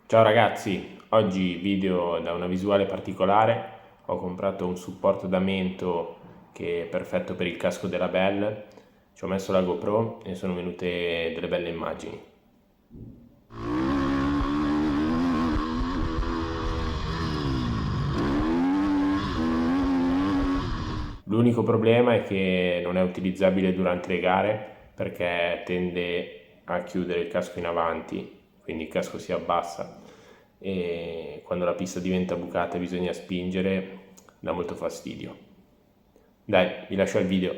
Ciao ragazzi, oggi video da una visuale particolare. Ho comprato un supporto da mento che è perfetto per il casco della Bell. Ci ho messo la GoPro e sono venute delle belle immagini. L'unico problema è che non è utilizzabile durante le gare perché tende a chiudere il casco in avanti, quindi il casco si abbassa e quando la pista diventa bucata e bisogna spingere dà molto fastidio. Dai, vi lascio il video.